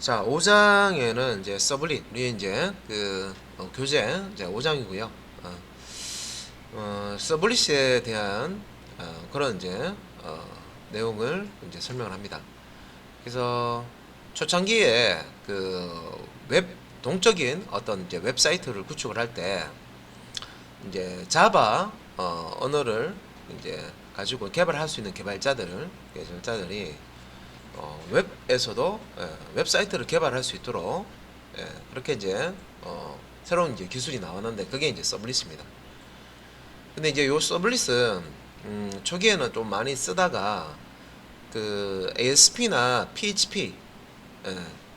자, 5장에는 이제 서블릿, 우리 이제 교재 이제 5장이고요. 서블릿에 대한 그런 이제 내용을 이제 설명을 합니다. 그래서 초창기에 그 웹 동적인 어떤 이제 웹사이트를 구축을 할 때 이제 자바 언어를 이제 가지고 개발할 수 있는 개발자들이 웹에서도 웹사이트를 개발할 수 있도록 그렇게 이제 새로운 이제 기술이 나왔는데 그게 이제 서블릿입니다. 근데 이제 요 서블릿은 초기에는 좀 많이 쓰다가 그 ASP나 PHP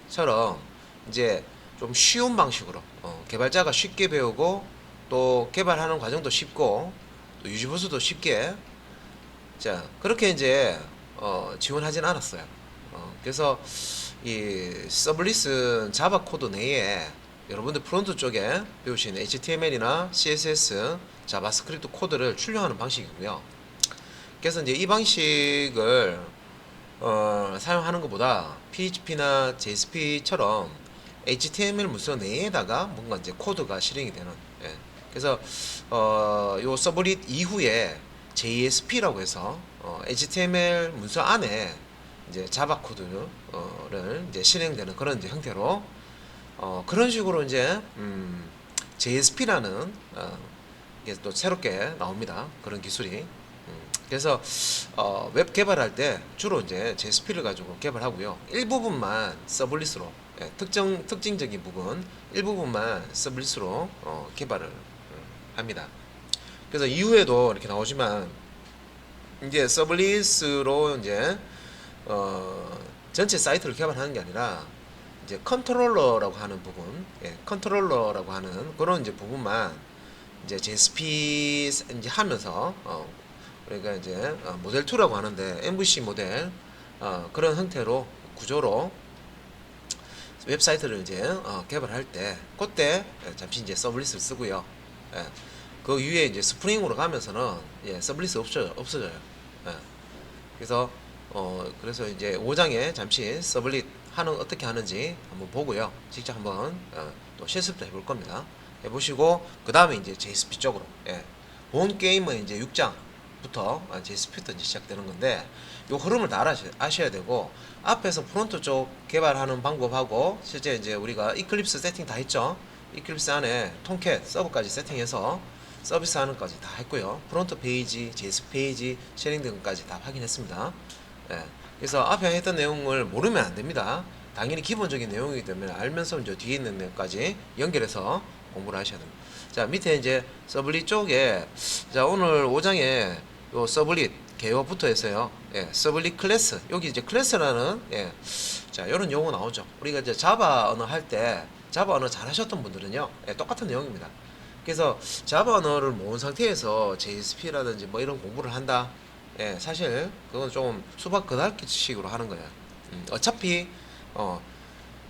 처럼 이제 좀 쉬운 방식으로 개발자가 쉽게 배우고 또 개발하는 과정도 쉽고 또 유지 보수도 쉽게 자 그렇게 이제 지원하진 않았어요. 그래서 이 서블릿은 자바 코드 내에 여러분들 프론트 쪽에 배우신 HTML이나 CSS, 자바스크립트 코드를 출력하는 방식이고요. 그래서 이제 이 방식을 사용하는 것보다 PHP나 JSP처럼 HTML 문서 내에다가 뭔가 이제 코드가 실행이 되는. 그래서 요 서블릿 이후에 JSP라고 해서 HTML 문서 안에 이제 자바 코드를 이제 실행되는 그런 이제 형태로 그런 식으로 이제 JSP라는 이게 또 새롭게 나옵니다. 그런 기술이. 그래서 웹 개발할 때 주로 이제 JSP를 가지고 개발하고요. 일부분만 서블릿으로 특징적인 부분 일부분만 서블릿으로 개발을 합니다. 그래서 이후에도 이렇게 나오지만 이제 서블릿으로 이제 전체 사이트를 개발하는 게 아니라 이제 컨트롤러라고 하는 부분, 컨트롤러라고 하는 그런 이제 부분만 이제 JSP 이제 하면서 그러니까 이제 모델 2라고 하는데 MVC 모델 그런 형태로 구조로 웹사이트를 이제 개발할 때 그때 잠시 이제 서블릿을 쓰고요. 그 위에 이제 스프링으로 가면서는 서블릿이 없어져요. 그래서 그래서 이제 5장에 잠시 서블릿 어떻게 하는지 한번 보고요. 직접 한번 또 실습도 해볼 겁니다. 해보시고 그 다음에 이제 JSP 쪽으로 본 게임은 이제 6장부터 JSP부터 이제 시작되는 건데 요 흐름을 다 아셔야 되고 앞에서 프론트 쪽 개발하는 방법하고 실제 이제 우리가 이클립스 세팅 다 했죠. 이클립스 안에 톰캣 서버까지 세팅해서 서비스 하는 까지 다 했고요. 프론트 페이지, JS 페이지, 쉐링 등까지 다 확인했습니다. 그래서 앞에 했던 내용을 모르면 안 됩니다. 당연히 기본적인 내용이기 때문에 알면서 이제 뒤에 있는 내용까지 연결해서 공부를 하셔야 됩니다. 자, 밑에 이제 서블릿 쪽에 자, 오늘 5장에 요 서블릿 개요부터 해서요. 서블릿 클래스. 여기 이제 클래스라는 자, 요런 용어 나오죠. 우리가 이제 자바 언어 할 때 자바 언어 잘 하셨던 분들은요. 똑같은 내용입니다. 그래서 자바 언어를 모은 상태에서 JSP라든지 뭐 이런 공부를 한다. 사실 그건 좀 수박 그다기식으로 하는 거예요. 어차피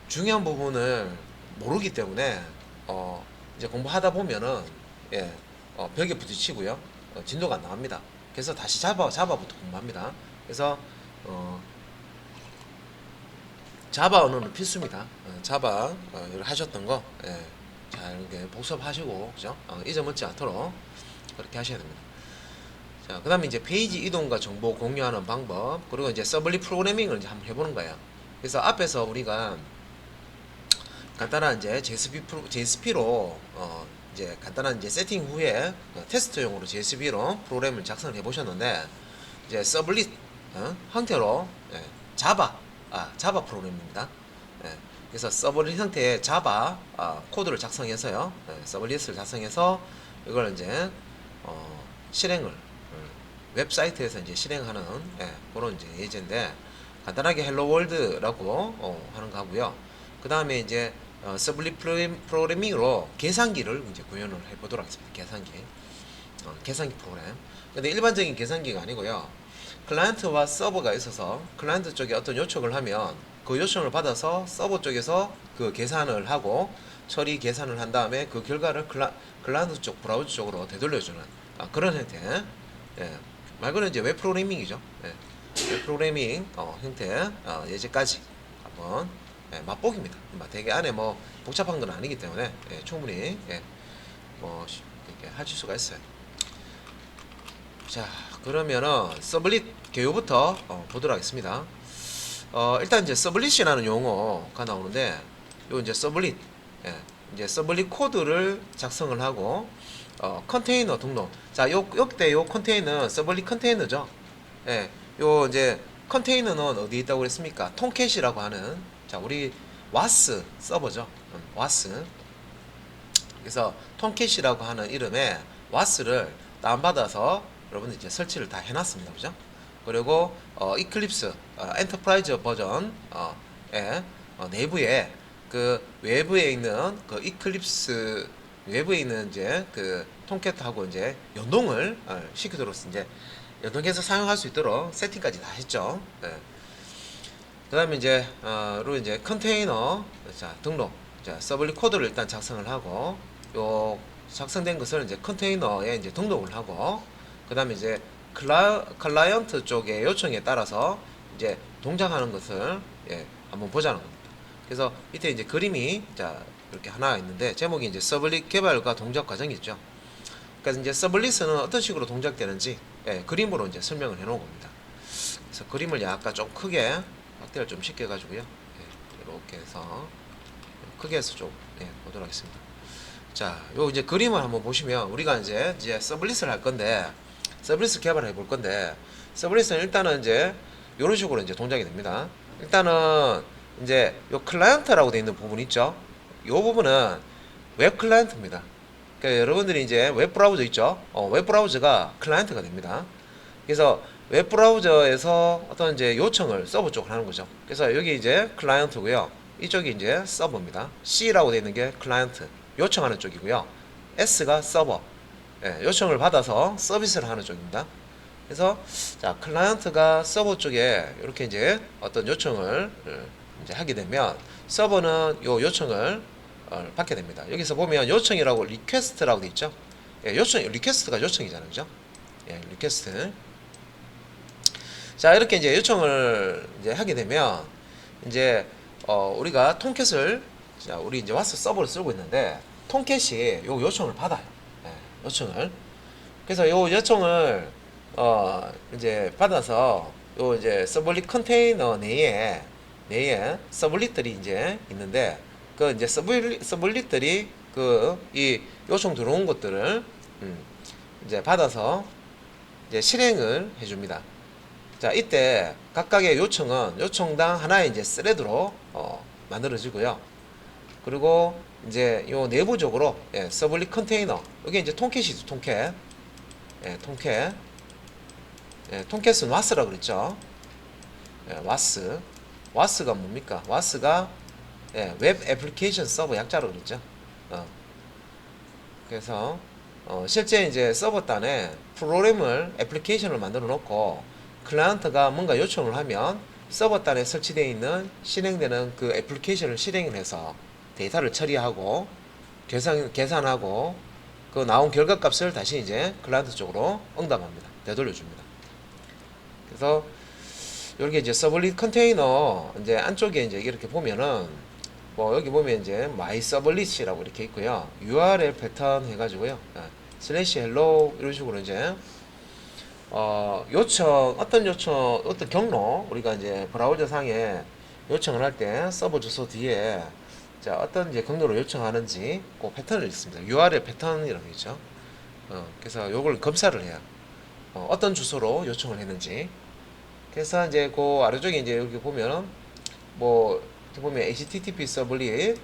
중요한 부분을 모르기 때문에 이제 공부하다 보면은 벽에 부딪히고요. 진도가 안 나갑니다. 그래서 다시 자바부터 공부합니다. 그래서 자바 언어는 필수입니다. 자바 하셨던 거 잘 이렇게 복습하시고 그죠? 잊어먹지 않도록 그렇게 하셔야 됩니다. 자, 그 다음에 이제 페이지 이동과 정보 공유하는 방법, 그리고 이제 서블릿 프로그래밍을 이제 한번 해보는 거예요. 그래서 앞에서 우리가 간단한 이제 JSP로 이제 간단한 이제 세팅 후에 테스트용으로 JSP로 프로그램을 작성을 해보셨는데 이제 서블릿 형태로 자바 프로그램입니다. 그래서 서블릿 형태의 자바 코드를 작성해서요. 서블릿을 작성해서 이걸 이제 실행을 웹사이트에서 이제 실행하는 그런 이제 예제인데 간단하게 헬로 월드라고 하는 거 하고요. 그 다음에 이제 서블릿 프로그래밍으로 계산기를 이제 구현을 해보도록 하겠습니다. 계산기 프로그램. 근데 일반적인 계산기가 아니고요. 클라이언트와 서버가 있어서 클라이언트 쪽에 어떤 요청을 하면 그 요청을 받아서 서버 쪽에서 그 계산을 하고 처리 계산을 한 다음에 그 결과를 클라이언트 쪽 브라우저 쪽으로 되돌려주는 그런 형태. 말 그대로 이제 웹 프로그래밍이죠. 웹 프로그래밍 형태 예제까지 한번 맛보기입니다. 되게 안에 뭐 복잡한 건 아니기 때문에 충분히 뭐 이렇게 하실 수가 있어요. 자, 그러면은 서블릿 개요부터 보도록 하겠습니다. 일단 이제 서블릿이라는 용어가 나오는데, 요 이제 서블릿, 이제 서블릿 코드를 작성을 하고, 컨테이너 등록. 자, 요때 요 컨테이너, 서블릿 컨테이너죠. 요 이제 컨테이너는 어디 있다고 그랬습니까? 톰캣이라고 하는, 자, 우리 와스 서버죠. 와스. 그래서 톰캣이라고 하는 이름의 와스를 다운받아서 여러분들 이제 설치를 다 해놨습니다. 그죠? 그리고 이클립스 엔터프라이즈 버전 내부에 그 외부에 있는 그 이클립스 외부에 있는 이제 그 톰캣하고 이제 연동을 시키도록 이제 연동해서 사용할 수 있도록 세팅까지 다 했죠. 그 다음에 이제 로 이제 컨테이너 자 등록, 자 서블릿 코드를 일단 작성을 하고, 요 작성된 것을 이제 컨테이너에 이제 등록을 하고, 그 다음에 이제 클라이언트 쪽의 요청에 따라서 이제 동작하는 것을 한번 보자는 겁니다. 그래서 밑에 이제 그림이 자 이렇게 하나 있는데, 제목이 이제 서블릿 개발과 동작 과정이죠. 그래서 이제 서블릿은 어떤 식으로 동작되는지 그림으로 이제 설명을 해놓은 겁니다. 그래서 그림을 약간 좀 크게 확대를 좀 시켜가지고요. 이렇게 해서 크게 해서 좀 보도록 하겠습니다. 자, 요 이제 그림을 한번 보시면, 우리가 이제 서블릿을 할 건데, 서블릿을 개발해 볼 건데, 서블릿은 일단은 이제 이런 식으로 이제 동작이 됩니다. 일단은 이제 요 클라이언트라고 되어 있는 부분 있죠. 요 부분은 웹 클라이언트입니다. 그러니까 여러분들이 이제 웹 브라우저 있죠. 웹 브라우저가 클라이언트가 됩니다. 그래서 웹 브라우저에서 어떤 이제 요청을 서버 쪽으로 하는 거죠. 그래서 여기 이제 클라이언트고요. 이쪽이 이제 서버입니다. C라고 되어 있는 게 클라이언트, 요청하는 쪽이고요. S가 서버, 요청을 받아서 서비스를 하는 쪽입니다. 그래서 자 클라이언트가 서버 쪽에 이렇게 이제 어떤 요청을 이제 하게 되면, 서버는 요 요청을 받게 됩니다. 여기서 보면 요청이라고 리퀘스트라고 돼 있죠. 요청 리퀘스트가 요청이잖아요, 그죠? 리퀘스트. 자 이렇게 이제 요청을 이제 하게 되면, 이제 우리가 톰캣을, 자 우리 이제 와스 서버를 쓰고 있는데, 톰캣이 요 요청을 받아요. 요청을. 그래서 요 요청을 이제 받아서 요 이제 서블릿 컨테이너 내에 서블릿들이 이제 있는데, 그 이제 서블릿들이 그 이 요청 들어온 것들을 이제 받아서 이제 실행을 해줍니다. 자 이때 각각의 요청은 요청당 하나의 이제 스레드로 만들어지고요. 그리고 이제 요 내부적으로 서블릿 컨테이너, 여기 이제 톰캣이죠. 톰캣. 톰캣. 톰캣은 와스라 그랬죠. 와스. 와스가 뭡니까? 와스가 웹 애플리케이션 서버 약자로 그랬죠. 그래서 실제 이제 서버 단에 프로그램을 애플리케이션을 만들어 놓고, 클라이언트가 뭔가 요청을 하면 서버 단에 설치되어 있는 실행되는 그 애플리케이션을 실행을 해서 데이터를 처리하고 계산하고 그 나온 결과값을 다시 이제 클라이언트 쪽으로 응답합니다. 되돌려줍니다. 그래서 이렇게 이제 서블릿 컨테이너 이제 안쪽에 이제 이렇게 보면은, 뭐 여기 보면 이제 my 서블릿이라고 이렇게 있고요. URL 패턴 해가지고요. 슬래시 헬로 이런 식으로 이제 요청, 어떤 경로, 우리가 이제 브라우저 상에 요청을 할 때 서버 주소 뒤에 자 어떤 이제 경로로 요청하는지 그 패턴을 있습니다. URL 패턴이라고 있죠. 그래서 요걸 검사를 해요. 어떤 주소로 요청을 했는지. 그래서 이제 그 아래쪽에 이제 이렇게 보면, 뭐 이렇게 보면 HTTP 서블릿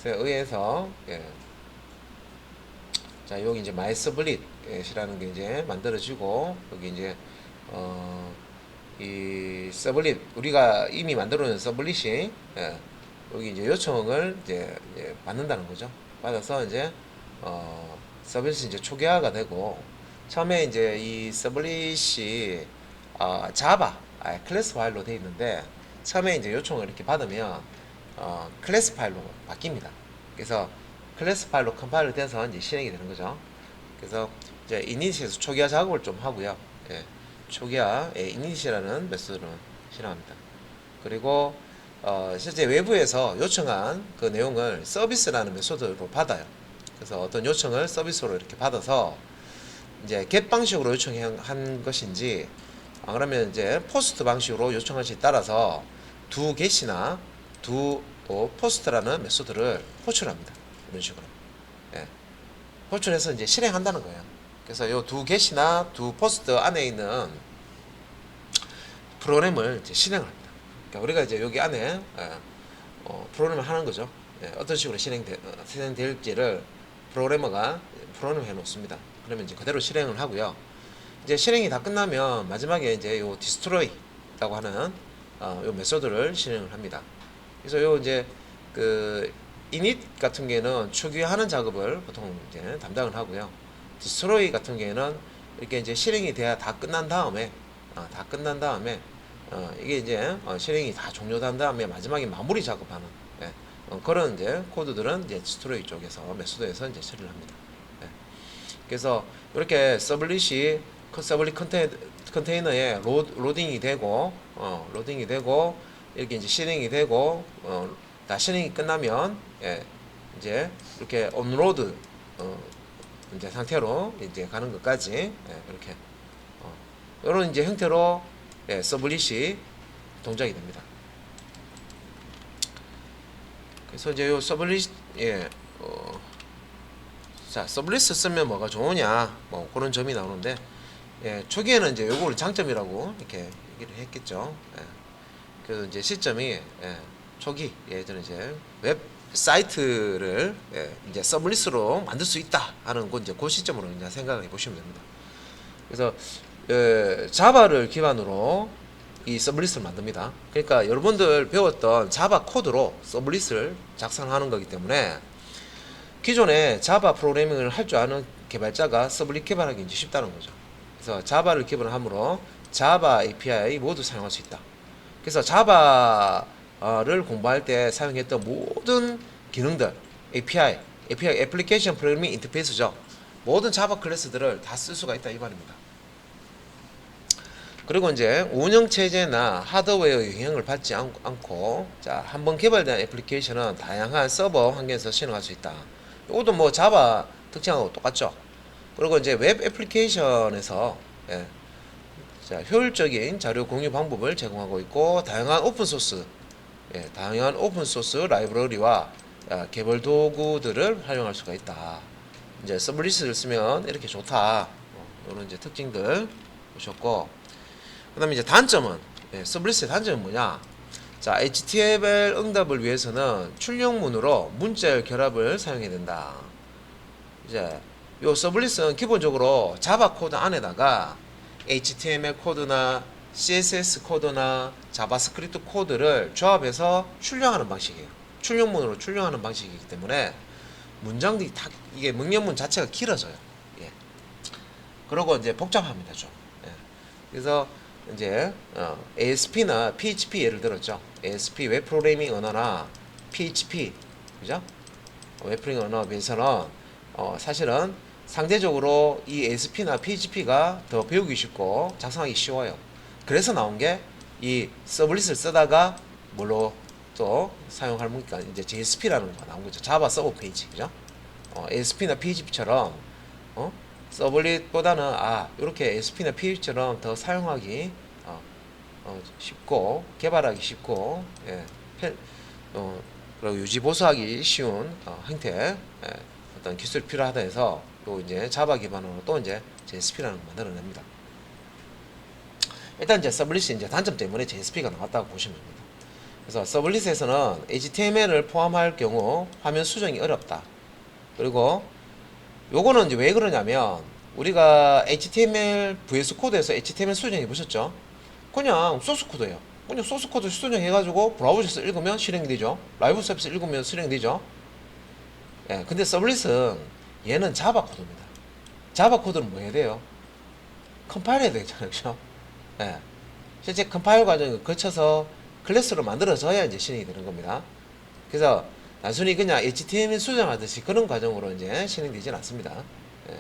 의해서 자 여기 이제 마이 서블릿이라는 게 이제 만들어지고, 여기 이제 이 서블릿 우리가 이미 만들어 놓은 서블릿이 여기 이제 요청을 이제 받는다는 거죠. 받아서 이제 서비스 이제 초기화가 되고, 처음에 이제 이 서블릿이 자바 클래스 파일로 되어 있는데, 처음에 이제 요청을 이렇게 받으면 클래스 파일로 바뀝니다. 그래서 클래스 파일로 컴파일을 돼서 이제 실행이 되는 거죠. 그래서 이제 이니시에서 초기화 작업을 좀 하고요. 초기화 이니시라는 메소드로 실행합니다. 그리고 실제 외부에서 요청한 그 내용을 서비스라는 메소드로 받아요. 그래서 어떤 요청을 서비스로 이렇게 받아서 이제 get 방식으로 요청한 것인지, 그러면 이제 포스트 방식으로 요청할지에 따라서 두 get이나 두 포스트라는 메소드를 호출합니다. 이런 식으로. 예. 호출해서 이제 실행한다는 거예요. 그래서 요 두 get이나 두 포스트 안에 있는 프로그램을 이제 실행을 합니다. 그러니까 우리가 이제 여기 안에 프로그램을 하는 거죠. 예. 어떤 식으로 실행될지를 프로그래머가 프로그램 해 놓습니다. 그러면 이제 그대로 실행을 하고요. 이제 실행이 다 끝나면 마지막에 이제 요 destroy라고 하는 요 메소드를 실행을 합니다. 그래서 요 이제 그 init 같은 경우에는 초기화하는 작업을 보통 이제 담당을 하고요. destroy 같은 경우에는 이렇게 이제 실행이 돼야 다 끝난 다음에 이게 이제 실행이 다 종료된 다음에 마지막에 마무리 작업하는, 예, 그런 이제 코드들은 이제 destroy 쪽에서 메소드에서 이제 처리를 합니다. 예. 그래서 이렇게 서블릿이 서블릿 컨테이너에 로딩이 되고 이렇게 이제 실행이 되고 다 실행이 끝나면, 예, 이제 이렇게 온로드 이제 상태로 이제 가는 것까지, 예, 이렇게 이런 이제 형태로, 예, 서블릿이 동작이 됩니다. 그래서 이제 요 서블릿, 예, 자, 서블릿을 쓰면 뭐가 좋으냐, 뭐 그런 점이 나오는데, 예, 초기에는 이제 요거를 장점이라고 이렇게 얘기를 했겠죠. 예. 그래서 이제 시점이, 예, 초기 예전에 이제 웹 사이트를, 예, 이제 서블릿으로 만들 수 있다 하는 그 이제 그 시점으로 이제 생각해 보시면 됩니다. 그래서 자바를 기반으로 이 서블릿을 만듭니다. 그러니까 여러분들 배웠던 자바 코드로 서블릿을 작성하는 거기 때문에 기존에 자바 프로그래밍을 할 줄 아는 개발자가 서블릿 개발하기 이제 쉽다는 거죠. 그래서 자바를 기반으로 자바 API 모두 사용할 수 있다. 그래서 자바를 공부할 때 사용했던 모든 기능들, API 애플리케이션 프로그래밍 인터페이스죠. 모든 자바 클래스들을 다 쓸 수가 있다 이 말입니다. 그리고 이제 운영 체제나 하드웨어 영향을 받지 않고, 자, 한번 개발된 애플리케이션은 다양한 서버 환경에서 실행할 수 있다. 이것도 뭐 자바 특징하고 똑같죠. 그리고 이제 웹 애플리케이션에서, 예, 자, 효율적인 자료 공유 방법을 제공하고 있고, 다양한 오픈소스, 예, 다양한 오픈소스 라이브러리와 개발 도구들을 활용할 수가 있다. 이제 서블릿을 쓰면 이렇게 좋다. 이런 이제 특징들 보셨고, 그 다음에 이제 단점은, 예, 서블릿의 단점은 뭐냐? 자, HTML 응답을 위해서는 출력문으로 문자열 결합을 사용해야 된다. 이제 요 서블릿은 기본적으로 자바 코드 안에다가 HTML 코드나 CSS 코드나 자바스크립트 코드를 조합해서 출력하는 방식이에요. 출력문으로 출력하는 방식이기 때문에 문장들이 다, 이게 명령문 자체가 길어져요. 예. 그리고 이제 복잡합니다, 좀. 예. 그래서 이제 ASP나 PHP 예를 들었죠. ASP 웹 프로그래밍 언어나 PHP, 그죠? 웹 프로그래밍 언어에 비해서는 사실은 상대적으로 이 ASP나 PHP가 더 배우기 쉽고 작성하기 쉬워요. 그래서 나온 게 이 서블릿을 쓰다가 뭘로 또 사용할 거니까 이제 JSP라는 거가 나온 거죠. 자바 서버 페이지, 그죠? ASP나 PHP처럼 서블릿보다는 이렇게 ASP나 PHP처럼 더 사용하기 쉽고 개발하기 쉽고, 예, 그리고 유지 보수하기 쉬운 형태, 예, 어떤 기술이 필요하다 해서 또 이제 자바 기반으로 또 이제 JSP라는 걸 만들어냅니다. 일단 이제 서블릿이 이제 단점 때문에 JSP가 나왔다고 보시면 됩니다. 그래서 서블릿에서는 HTML을 포함할 경우 화면 수정이 어렵다. 그리고 요거는 이제 왜 그러냐면 우리가 HTML VS 코드에서 HTML 수정해 보셨죠? 그냥 소스 코드예요. 그냥 소스 코드 수정해 가지고 브라우저에서 읽으면 실행이 되죠. 라이브 서비스 읽으면 실행이 되죠. 예, 근데 서블릿은 얘는 자바 코드입니다. 자바 코드는 뭐 해야 돼요? 컴파일 해야 되잖아요. 그죠? 예. 실제 컴파일 과정을 거쳐서 클래스로 만들어져야 이제 실행이 되는 겁니다. 그래서 단순히 그냥 HTML 수정하듯이 그런 과정으로 이제 실행되지는 않습니다. 예.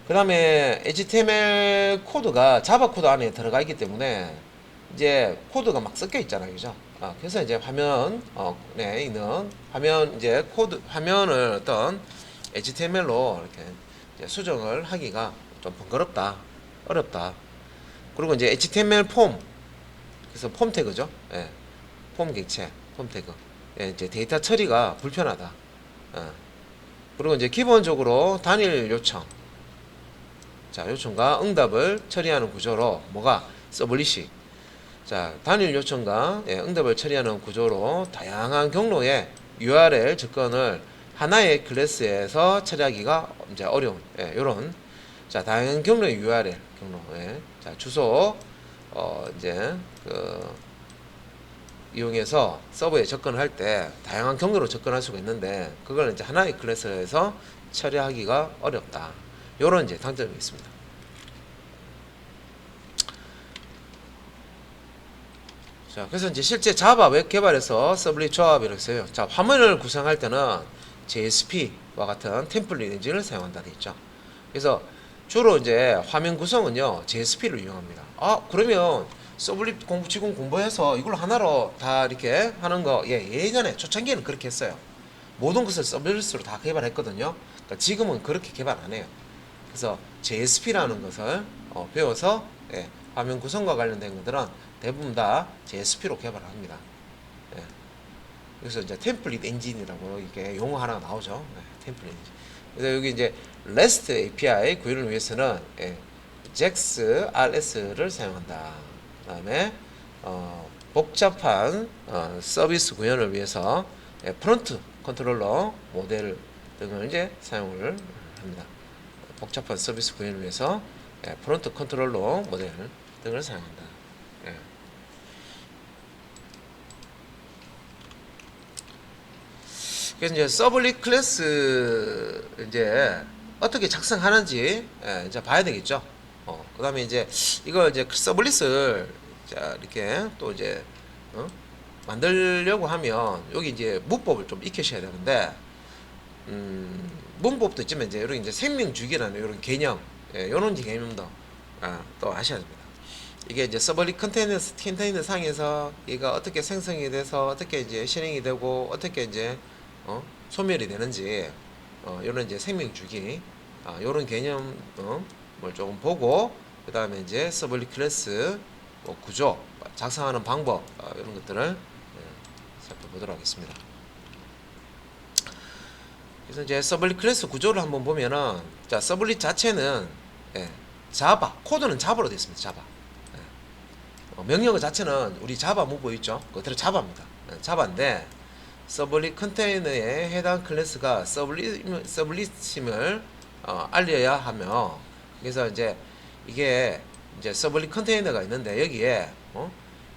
그 다음에 HTML 코드가 자바 코드 안에 들어가 있기 때문에 이제 코드가 막 섞여 있잖아요, 그죠? 그래서 이제 화면 네, 있는 화면 이제 코드 화면을 어떤 HTML로 이렇게 이제 수정을 하기가 좀 번거롭다, 어렵다. 그리고 이제 HTML 폼, 그래서 폼 태그죠. 예, 폼 객체, 폼 태그. 예, 이제 데이터 처리가 불편하다. 그리고 이제 기본적으로 단일 요청, 자 요청과 응답을 처리하는 구조로 뭐가 서블릿이, 자 단일 요청과 응답을 처리하는 구조로 다양한 경로의 URL 접근을 하나의 클래스에서 처리하기가 이제 어려운 이런 자 다양한 경로의 URL 경로에 자 주소 이제 이용해서 서버에 접근을 할 때 다양한 경로로 접근할 수가 있는데 그걸 이제 하나의 클래스에서 처리하기가 어렵다. 요런 이제 단점이 있습니다. 자, 그래서 이제 실제 자바 웹 개발에서 서블릿 조합이라고 써요. 자, 화면을 구성할 때는 JSP와 같은 템플릿 엔진을 사용한다 돼 있죠. 그래서 주로 이제 화면 구성은요 JSP를 이용합니다. 그러면 서블릿 지금 공부해서 이걸 하나로 다 이렇게 하는 거 예전에 초창기에는 그렇게 했어요. 모든 것을 서블릿으로 다 개발했거든요. 그러니까 지금은 그렇게 개발 안 해요. 그래서 JSP라는 것을 배워서 화면 구성과 관련된 것들은 대부분 다 JSP로 개발을 합니다. 예. 그래서 이제 템플릿 엔진이라고 이게 용어 하나 나오죠. 템플릿 엔진. 그래서 여기 이제 REST API 구현을 위해서는 JAX RS를 사용한다. 그다음에 복잡한 서비스 구현을 위해서 프론트 컨트롤러 모델 등을 이제 사용을 합니다. 복잡한 서비스 구현을 위해서 프론트 컨트롤러 모델 등을 사용한다. 그래서 이제 서블릿 클래스 이제 어떻게 작성하는지 이제 봐야 되겠죠. 그다음에 이제 이걸 이제 서블릿을 자 이렇게 또 이제 만들려고 하면 여기 이제 문법을 좀 익히셔야 되는데 문법도 있지만 이제 이런 이제 생명주기라는 이런 개념, 이런 개념도 또 아셔야 됩니다. 이게 이제 서블릿 컨테이너 상에서 얘가 어떻게 생성이 돼서 어떻게 이제 실행이 되고 어떻게 이제 소멸이 되는지 이런 이제 생명주기 이런 개념을 조금 보고 그 다음에 이제 서블릿 클래스 구조 작성하는 방법 이런 것들을 살펴보도록 하겠습니다. 그래서 이제 서블릿 클래스 구조를 한번 보면은 자 서블릿 자체는 자바 코드는 자바로 되어 있습니다. 자바 명령어 자체는 우리 자바 문법 있죠. 그대로 자바입니다. 자바인데 서블릿 컨테이너에 해당 클래스가 서블릿임을 알려야 하며 그래서 이제 이게 이제 서블릿 컨테이너가 있는데 여기에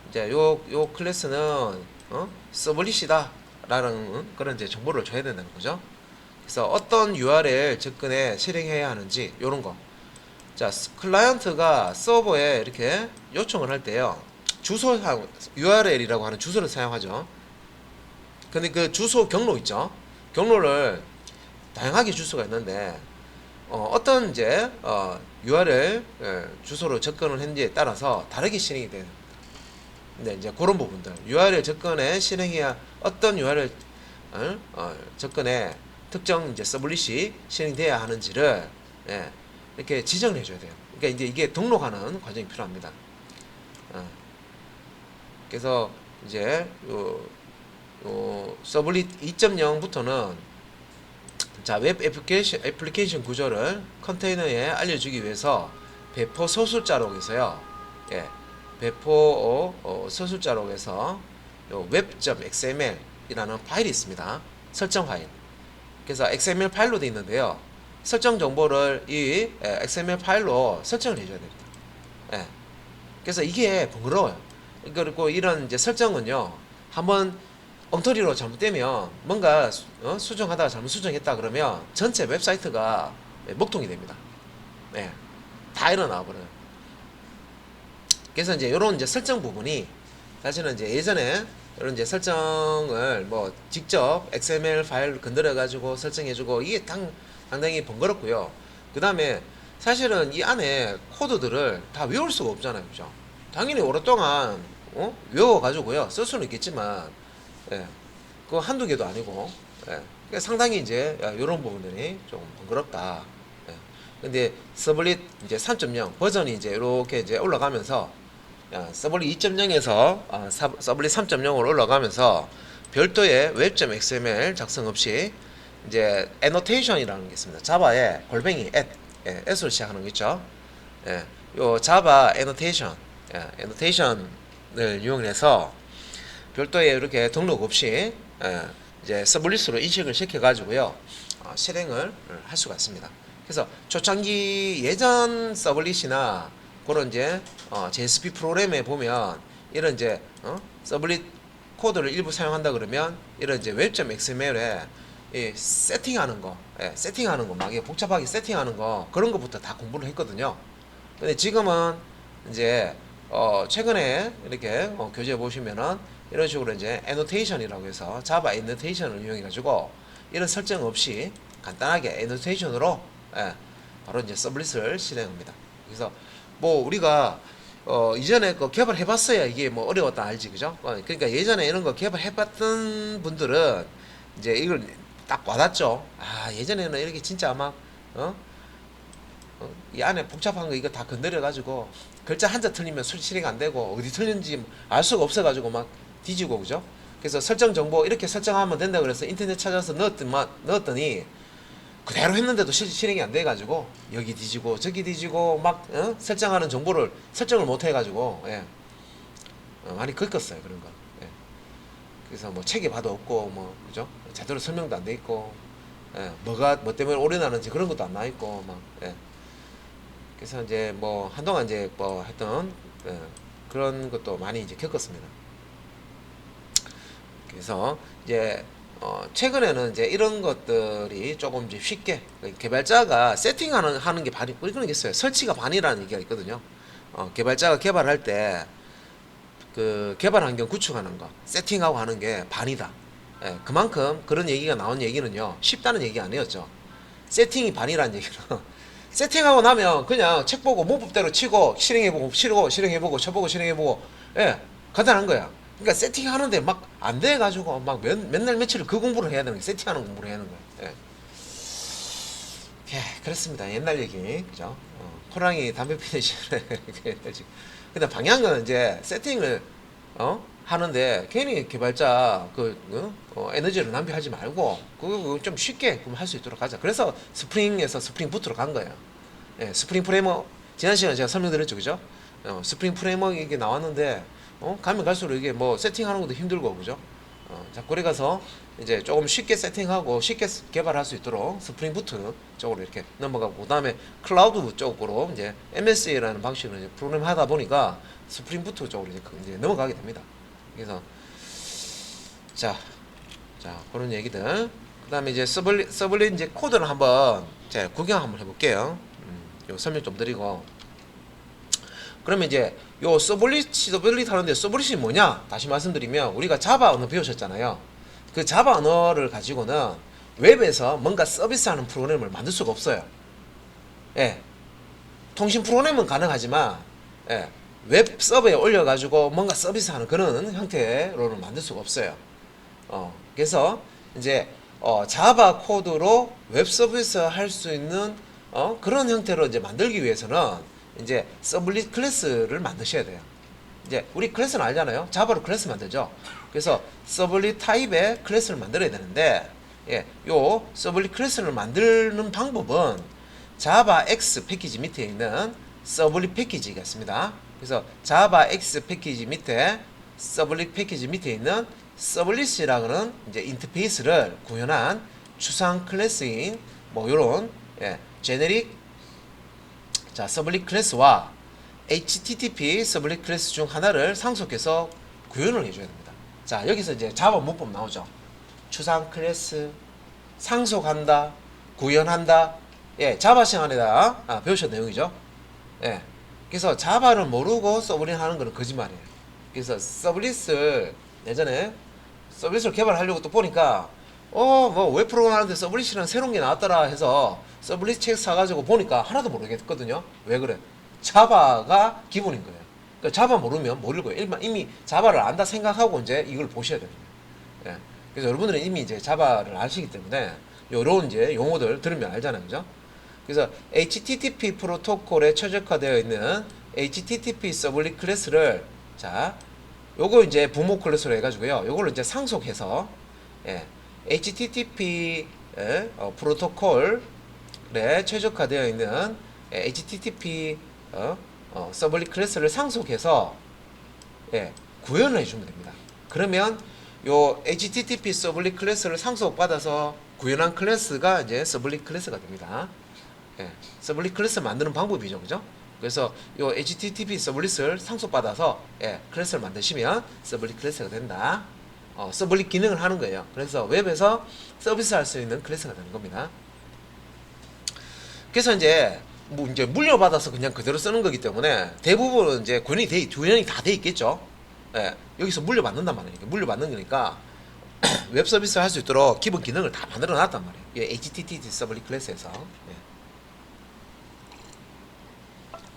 이제 요 클래스는 서블릿이다 라는 그런 이제 정보를 줘야 된다는 거죠. 그래서 어떤 URL 접근에 실행해야 하는지 요런 거. 자, 클라이언트가 서버에 이렇게 요청을 할 때요. 주소 URL이라고 하는 주소를 사용하죠. 근데 그 주소 경로 있죠. 경로를 다양하게 줄 수가 있는데 어떤 이제 URL 주소로 접근을 했는지에 따라서 다르게 실행이 돼요. 근데 이제 그런 부분들 URL 접근에 실행해야 어떤 URL 접근에 특정 이제 서블릿이 실행돼야 하는지를 이렇게 지정을 해줘야 돼요. 그러니까 이제 이게 등록하는 과정이 필요합니다. 그래서 이제 요 서블릿 2.0부터는 자, 웹 애플리케이션 구조를 컨테이너에 알려주기 위해서 배포 서술자록에서요. 배포 서술자록에서 요 web.xml이라는 파일이 있습니다. 설정 파일. 그래서 XML 파일로 되어 있는데요. 설정 정보를 이 XML 파일로 설정을 해줘야 됩니다. 그래서 이게 번거로워요. 그리고 이런 이제 설정은요. 한번 엉터리로 잘못되면 뭔가 수정하다가 잘못 수정했다 그러면 전체 웹사이트가 먹통이 됩니다. 다 일어나 버려요. 그래서 이제 이런 이제 설정 부분이 사실은 이제 예전에 이런 이제 설정을 뭐 직접 XML 파일 건드려 가지고 설정해 주고 이게 상당히 번거롭고요. 그 다음에 사실은 이 안에 코드들을 다 외울 수가 없잖아요. 그죠? 당연히 오랫동안 외워가지고요 쓸 수는 있겠지만, 예, 그거 한두 개도 아니고, 예, 그러니까 상당히 이제 이런 부분들이 좀 번거롭다. 예. 근데 서블릿 이제 3.0 버전이 이제 이렇게 이제 올라가면서, 서블릿 2.0에서 서블릿 3.0으로 올라가면서 별도의 웹.xml 작성 없이 이제 애노테이션이라는 게 있습니다. 자바에 골뱅이 at으로 시작하는 거 있죠. 예, 요 자바 애노테이션, 애노테이션을 이용해서 별도의 이렇게 등록 없이, 이제 서블릿으로 인식을 시켜 가지고요 실행을 할 수가 있습니다. 그래서 초창기 예전 서블릿이나 그런 이제 JSP 프로그램에 보면 이런 이제 서블릿 코드를 일부 사용한다 그러면 이런 이제 웹.xml에 이 세팅하는 거, 세팅하는 거, 막 복잡하게 세팅하는 거 그런 것부터 다 공부를 했거든요. 근데 지금은 이제 최근에 이렇게 교재에 보시면은 이런 식으로 이제 애노테이션이라고 해서 자바 애노테이션을 이용해 가지고 이런 설정 없이 간단하게 애노테이션으로, 바로 이제 서블릿을 실행합니다. 그래서 뭐 우리가 이전에 그 개발해봤어야 이게 뭐 어려웠다 알지, 그죠? 그러니까 예전에 이런 거 개발해봤던 분들은 이제 이걸 딱 와닿죠. 아, 예전에는 이렇게 진짜 막 이 안에 복잡한 거 이거 다 건드려 가지고 글자 한자 틀리면 실행 안 되고 어디 틀린지 알 수가 없어 가지고 막 뒤지고, 그죠? 그래서 설정 정보 이렇게 설정하면 된다 그래서 인터넷 찾아서 넣었더니 그대로 했는데도 실행이 안 돼 가지고 여기 뒤지고 저기 뒤지고 막 설정하는 정보를 설정을 못 해 가지고, 많이 긁었어요 그런 거. 예. 그래서 뭐 책에 봐도 없고 뭐, 그죠? 제대로 설명도 안 돼 있고, 뭐가 뭐 때문에 오래 나는지 그런 것도 안 나 있고 막. 그래서 이제 뭐 한동안 이제 뭐 했던, 그런 것도 많이 이제 겪었습니다. 그래서 이제 최근에는 이제 이런 것들이 조금 이제 쉽게 개발자가 세팅하는 게 반이, 그런 게 있어요. 설치가 반이라는 얘기가 있거든요. 개발자가 개발할 때 그 개발 환경 구축하는 거, 세팅하고 하는 게 반이다. 그만큼 그런 얘기가 나온 얘기는요, 쉽다는 얘기 아니었죠. 세팅이 반이라는 얘기는 세팅하고 나면 그냥 책 보고 문법대로 치고 실행해보고 실행해보고 쳐보고 실행해보고, 간단한 거야. 그러니까 세팅하는데 막 안 돼가지고 막 맨날 며칠을 그 공부를 해야 되는 거야. 세팅하는 공부를 해야 하는 거야. 그렇습니다. 옛날 얘기, 그죠? 호랑이 담배 피는 시절에 근데 방향은 이제 세팅을 하는데 괜히 개발자 에너지를 낭비하지 말고 그거 좀 쉽게 할 수 있도록 하자. 그래서 스프링에서 스프링 부트로 간 거예요. 스프링 프레임워크 지난 시간에 제가 설명드렸죠, 그죠? 스프링 프레임워크 이게 나왔는데 가면 갈수록 이게 뭐 세팅하는 것도 힘들고, 그죠? 자, 그래 가서 이제 조금 쉽게 세팅하고 쉽게 개발할 수 있도록 스프링 부트 쪽으로 이렇게 넘어가고, 그 다음에 클라우드 쪽으로 이제 MSA라는 방식으로 이제 프로그램 하다 보니까 스프링 부트 쪽으로 이제 넘어가게 됩니다. 그래서 자 그런 얘기들. 그 다음에 이제 서블릿 이제 코드를 한번 제가 구경 한번 해볼게요. 요 설명 좀 드리고, 그러면 이제 요 서블릿 하는데 서블릿이 뭐냐 다시 말씀드리면, 우리가 자바 언어 배우셨잖아요. 그 자바 언어를 가지고는 웹에서 뭔가 서비스하는 프로그램을 만들 수가 없어요. 통신 프로그램은 가능하지만, 웹 서버에 올려가지고 뭔가 서비스하는 그런 형태로는 만들 수가 없어요. 그래서 이제 자바 코드로 웹 서비스 할 수 있는 그런 형태로 이제 만들기 위해서는 이제 서블릿 클래스를 만드셔야 돼요. 이제 우리 클래스는 알잖아요. 자바로 클래스 만들죠. 그래서 서블릿 타입의 클래스를 만들어야 되는데, 요 서블릿 클래스를 만드는 방법은 자바 X 패키지 밑에 있는 서블릿 패키지가 있습니다. 그래서 자바 X 패키지 밑에 서블릿 패키지 밑에 있는 서블릿이라는 이제 인터페이스를 구현한 추상 클래스인 뭐 요런 제네릭 서블릿 클래스와 HTTP 서블릿 클래스 중 하나를 상속해서 구현을 해줘야 됩니다. 자, 여기서 이제 자바 문법 나오죠. 추상 클래스, 상속한다, 구현한다. 자바 시간에다 배우셨던 내용이죠. 그래서 자바를 모르고 서블릿 하는 거는 거짓말이에요. 그래서 서블릿을 예전에 서블릿을 개발하려고 또 보니까 뭐 웹 프로그램 하는데 서블릿이라는 새로운 게 나왔더라 해서 서블릿 책 사가지고 보니까 하나도 모르겠거든요. 왜 그래? 자바가 기본인 거예요. 그러니까 자바 모르면 못 읽어요. 이미 자바를 안다 생각하고 이제 이걸 보셔야 됩니다. 예. 그래서 여러분들은 이미 이제 자바를 아시기 때문에 요런 이제 용어들 들으면 알잖아요. 그죠? 그래서 HTTP 프로토콜에 최적화되어 있는 HTTP 서블릿 클래스를 자, 요거 이제 부모 클래스로 해가지고요. 요거를 이제 상속해서 예, HTTP 프로토콜에 최적화되어 있는 HTTP 서블릿 클래스를 상속해서 예, 구현을 해주면 됩니다. 그러면 요 HTTP 서블릿 클래스를 상속받아서 구현한 클래스가 이제 서블릿 클래스가 됩니다. 예, 서블릿 클래스 만드는 방법이죠, 그죠? 그래서 요 HTTP 서블릿을 상속받아서 예, 클래스를 만드시면 서블릿 클래스가 된다. 서블릿 기능을 하는 거예요. 그래서 웹에서 서비스할 수 있는 클래스가 되는 겁니다. 그래서 이제 뭐 이제 물려받아서 그냥 그대로 쓰는 거기 때문에 대부분은 이제 구현이 다 돼 있겠죠. 예, 여기서 물려받는단 말이에요. 물려받는 거니까 웹 서비스를 할 수 있도록 기본 기능을 다 만들어 놨단 말이에요. HTTP 서블릿 클래스에서. 예.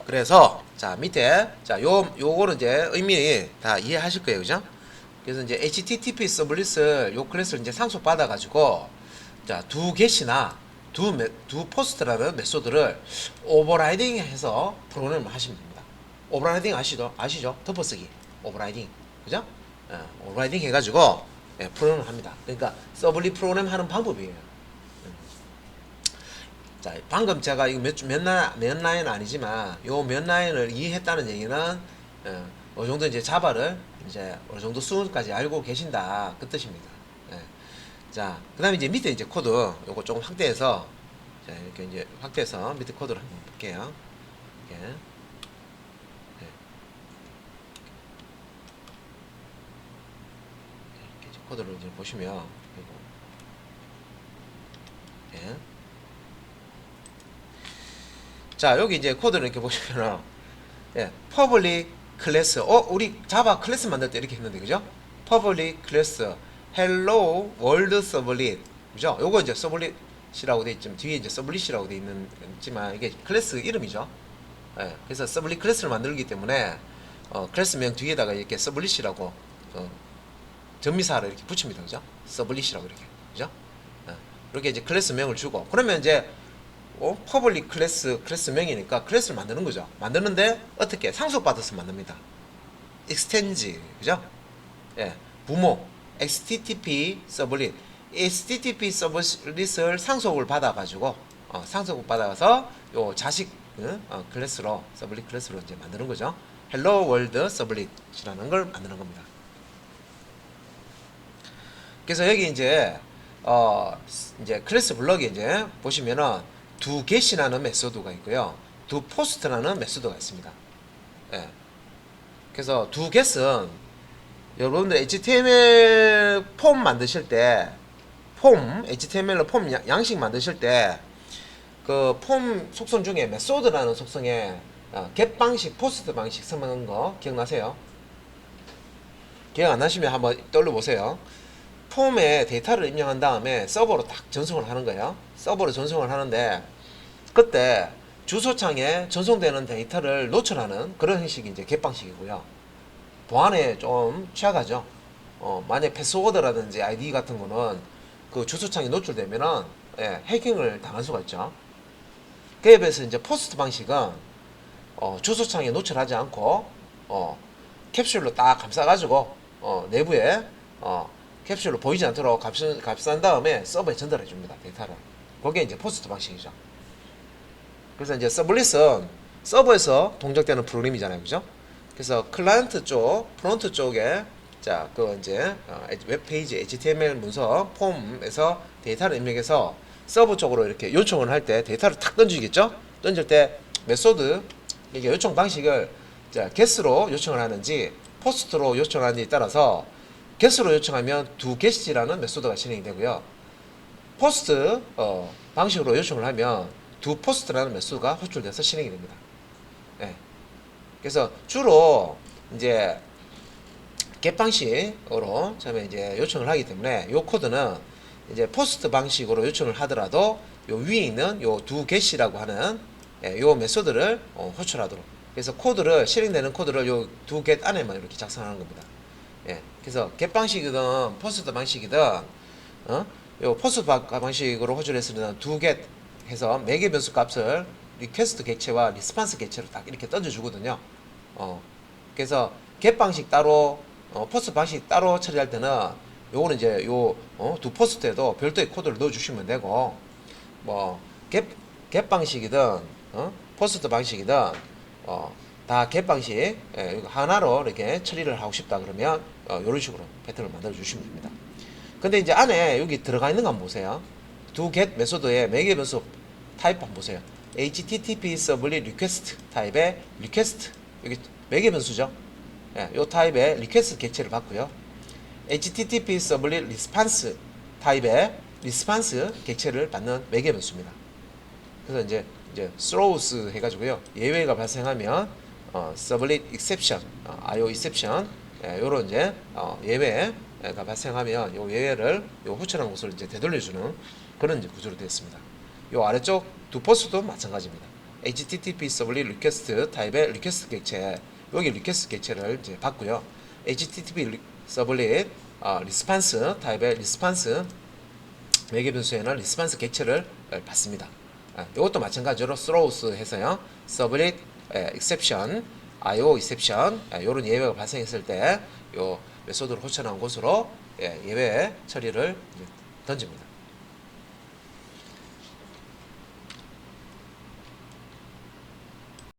그래서 자 밑에 자 요거는 이제 의미 다 이해하실 거예요, 그죠? 그래서 이제 HTTP 서블릿을 요 클래스를 이제 상속 받아 가지고 자 두 get이나 두 포스트라는 메소드를 오버라이딩해서 프로그램을 하시면 됩니다. 오버라이딩 아시죠? 덮어쓰기 오버라이딩, 그죠? 오버라이딩 해가지고 프로그램을 합니다. 그러니까 서블릿 프로그램 하는 방법이에요. 자, 방금 제가 이거 몇 라인 아니지만 요 몇 라인을 이해했다는 얘기는 어느 정도 이제 자바를 이제 어느 정도 수준까지 알고 계신다 그 뜻입니다. 예. 자, 그다음에 이제 밑에 이제 코드 요거 조금 확대해서 자 이렇게 이제 확대해서 밑에 코드를 한번 볼게요. 이렇게. 예. 이렇게 이제 코드를 이제 보시면 예. 자 여기 이제 코드를 이렇게 보시면은 예, public 클래스 우리 자바 클래스 만들 때 이렇게 했는데 그죠? public 클래스 hello world servlet 그죠? 요거 이제 서블릿이라고 돼 있지만 뒤에 이제 서블릿이라고 돼 있지만 이게 클래스 이름이죠. 예, 그래서 서블릿 클래스를 만들기 때문에 클래스명 뒤에다가 이렇게 서블릿이라고 전미사를 이렇게 붙입니다. 그죠? 서블릿이라고 이렇게 그죠? 예, 이렇게 이제 클래스명을 주고 그러면 이제 퍼블릭 클래스명이니까 클래스를 만드는 거죠. 만드는데 어떻게 상속받아서 만듭니다. extend 그죠? 예, 부모 HTTP 서블릿 HTTP 서블릿을 상속을 받아가지고 상속을 받아서 요 자식 클래스로 서블릿 클래스로 이제 만드는 거죠. Hello World 서블릿이라는 걸 만드는 겁니다. 그래서 여기 이제 클래스 블럭에 이제 보시면은 두 get이라는 메소드가 있고요. 두 post라는 메소드가 있습니다. 예. 그래서 두 get은 여러분들 HTML 폼 만드실 때 HTML로 폼 양식 만드실 때 그 폼 속성 중에 메소드라는 속성에 get 방식, post 방식 쓰는 거 기억나세요? 기억 안 나시면 한번 떠올려 보세요. 폼에 데이터를 입력한 다음에 서버로 딱 전송을 하는 거예요. 서버로 전송을 하는데 그때 주소창에 전송되는 데이터를 노출하는 그런 형식이 이제 get 방식이고요. 보안에 좀 취약하죠. 만약 패스워드라든지 아이디 같은 거는 그 주소창에 노출되면은 해킹을 당할 수가 있죠. 그에 비해서 이제 포스트 방식은 주소창에 노출하지 않고 캡슐로 딱 감싸가지고 내부에 캡슐로 보이지 않도록 값싼 다음에 서버에 전달해 줍니다. 데이터를. 그게 이제 포스트 방식이죠. 그래서 이제 서블릿은 서버에서 동작되는 프로그램이잖아요. 그죠? 그래서 클라이언트 쪽, 프론트 쪽에 자, 그 이제 웹페이지 HTML 문서 폼에서 데이터를 입력해서 서버 쪽으로 이렇게 요청을 할 때 데이터를 탁 던지겠죠? 던질 때 메소드 이게 요청 방식을 자, get으로 요청을 하는지 포스트로 요청하는지에 따라서 get으로 요청하면 두 get이라는 메소드가 실행이 되고요. 포스트 방식으로 요청을 하면 두 포스트라는 메소드가 호출돼서 실행이 됩니다. 예. 그래서 주로 이제 get 방식으로 처음에 이제 요청을 하기 때문에 요 코드는 이제 포스트 방식으로 요청을 하더라도 요 위에 있는 요 두 get이라고 하는 요 메소드를 호출하도록 그래서 코드를 실행되는 코드를 요 두 get 안에만 이렇게 작성하는 겁니다. 예. 그래서 get 방식이든 포스트 방식이든 요 포스트 방식으로 호출을 했을 때는 두 get 해서 매개 변수 값을 리퀘스트 객체와 리스판스 객체로 딱 이렇게 던져주거든요. 그래서 get 방식 따로 포스트 방식 따로 처리할 때는 요거는 이제 요 두 포스트에도 별도의 코드를 넣어주시면 되고 뭐 get 방식이든 포스트 방식이든 다 get 방식 하나로 이렇게 처리를 하고 싶다 그러면 이런 식으로 패턴을 만들어 주시면 됩니다. 근데 이제 안에 여기 들어가 있는 거 한번 보세요. 두 get 메소드의 매개 변수 타입 한번 보세요. HTTP 서블릿 리퀘스트 타입의 리퀘스트 여기 매개 변수죠. 예, 요 타입의 리퀘스트 객체를 받고요. HTTP 서블릿 리스판스 타입의 리스판스 객체를 받는 매개 변수입니다. 그래서 이제 throws 해가지고요. 예외가 발생하면 서블릿 exception, IO exception 요런 이제 예외가 발생하면 요 예외를 요 호출한 곳을 이제 되돌려주는 그런 이제 구조로 되어 있습니다. 요 아래쪽 두 포스도 마찬가지입니다. HTTP 서블릿 리퀘스트 타입의 리퀘스트 객체 여기 리퀘스트 객체를 이제 받고요. HTTP 서블릿 리스판스 타입의 리스판스 매개 변수에는 리스판스 객체를 받습니다. 이것도 마찬가지로 throws 해서요. 서블릿 exception, IO exception 이런 예외가 발생했을 때 요 메소드를 호출한 곳으로 예외 처리를 던집니다.